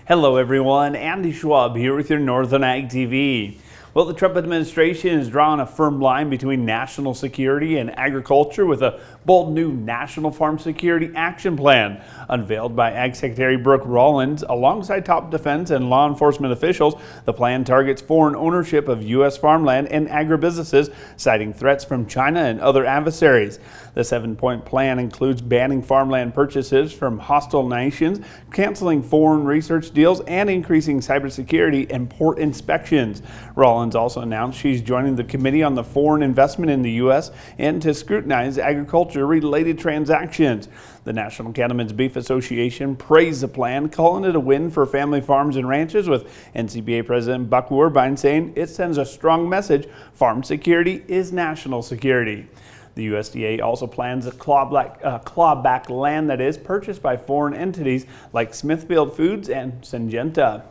Hello everyone, Andy Schwab here with your Northern Ag TV. Well, the Trump administration is drawing a firm line between national security and agriculture with a bold new National Farm Security Action Plan unveiled by Ag Secretary Brooke Rollins alongside top defense and law enforcement officials. The plan targets foreign ownership of U.S. farmland and agribusinesses, citing threats from China and other adversaries. The 7-point plan includes banning farmland purchases from hostile nations, canceling foreign research deals, and increasing cybersecurity and port inspections. Rollins also announced she's joining the Committee on the Foreign Investment in the U.S. and to scrutinize agriculture-related transactions. The National Cattlemen's Beef Association praised the plan, calling it a win for family farms and ranches, with NCBA President Buck Worbine saying it sends a strong message: farm security is national security. The USDA also plans a clawback land that is purchased by foreign entities like Smithfield Foods and Syngenta.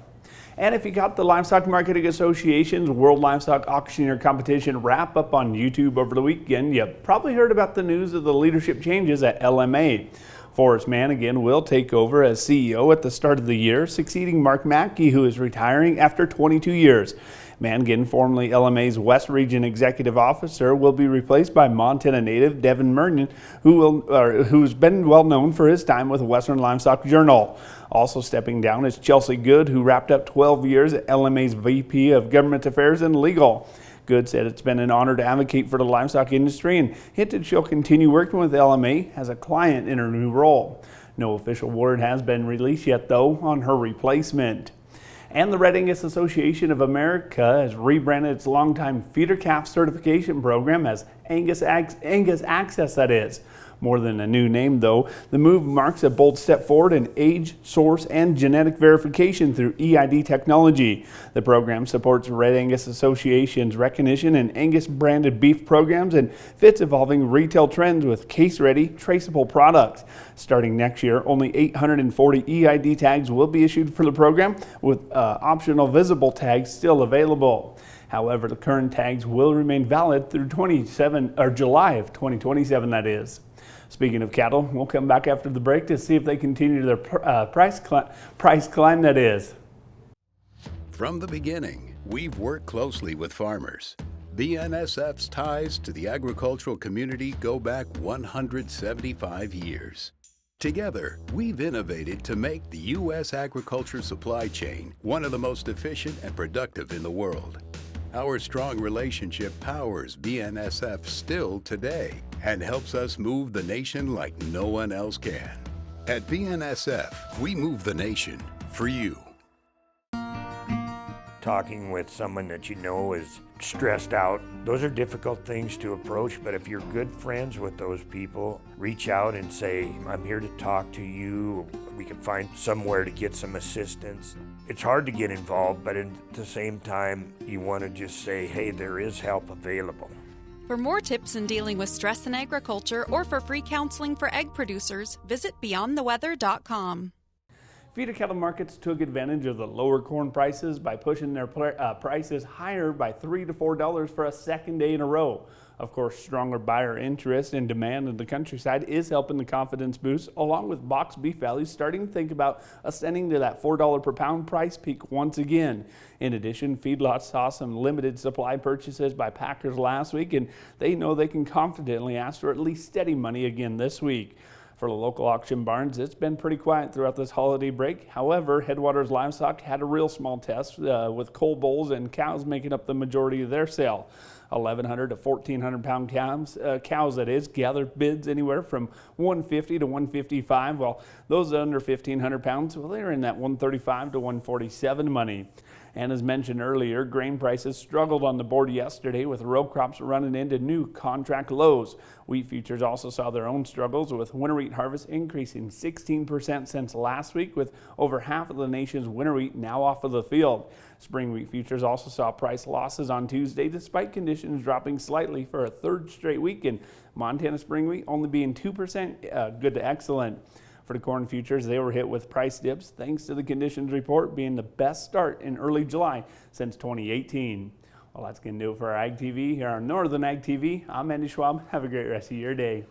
And if you got the Livestock Marketing Association's World Livestock Auctioneer Competition wrap up on YouTube over the weekend, you probably heard about the news of the leadership changes at LMA. Forrest Mannigan will take over as CEO at the start of the year, succeeding Mark Mackey, who is retiring after 22 years. Mannigan, formerly LMA's West Region Executive Officer, will be replaced by Montana native Devin Mernon, who's been well known for his time with Western Livestock Journal. Also stepping down is Chelsea Good, who wrapped up 12 years at LMA's VP of Government Affairs and Legal. Good said it's been an honor to advocate for the livestock industry and hinted she'll continue working with LMA as a client in her new role. No official word has been released yet, though, on her replacement. And the Angus Association of America has rebranded its longtime feeder calf certification program as Angus Access, that is. More than a new name, though, the move marks a bold step forward in age, source, and genetic verification through EID technology. The program supports Red Angus Association's recognition in Angus-branded beef programs and fits evolving retail trends with case-ready, traceable products. Starting next year, only 840 EID tags will be issued for the program, with optional visible tags still available. However, the current tags will remain valid through July of 2027, that is. Speaking of cattle, we'll come back after the break to see if they continue their price climb, that is. From the beginning, we've worked closely with farmers. BNSF's ties to the agricultural community go back 175 years. Together, we've innovated to make the U.S. agriculture supply chain one of the most efficient and productive in the world. Our strong relationship powers BNSF still today and helps us move the nation like no one else can. At BNSF, we move the nation for you. Talking with someone that you know is stressed out, those are difficult things to approach, but if you're good friends with those people, reach out and say, I'm here to talk to you. We can find somewhere to get some assistance. It's hard to get involved, but at the same time, you want to just say, hey, there is help available. For more tips in dealing with stress in agriculture or for free counseling for egg producers, visit beyondtheweather.com. Feeder cattle markets took advantage of the lower corn prices by pushing their prices higher by $3 to $4 for a second day in a row. Of course, stronger buyer interest and demand in the countryside is helping the confidence boost, along with box beef values starting to think about ascending to that $4 per pound price peak once again. In addition, feedlots saw some limited supply purchases by packers last week, and they know they can confidently ask for at least steady money again this week. For the local auction barns, it's been pretty quiet throughout this holiday break. However, Headwaters Livestock had a real small test with coal bulls and cows making up the majority of their sale. 1,100 to 1,400 pound cows that is, gathered bids anywhere from $150 to $155, while those under 1,500 pounds, well, they're in that $135 to $147 money. And as mentioned earlier, grain prices struggled on the board yesterday, with row crops running into new contract lows. Wheat futures also saw their own struggles, with winter wheat harvest increasing 16% since last week, with over half of the nation's winter wheat now off of the field. Spring wheat futures also saw price losses on Tuesday, despite conditions dropping slightly for a third straight week, and Montana spring wheat only being 2% good to excellent. For the corn futures, they were hit with price dips thanks to the conditions report being the best start in early July since 2018. Well, that's going to do it for our Ag TV here on Northern Ag TV. I'm Andy Schwab. Have a great rest of your day.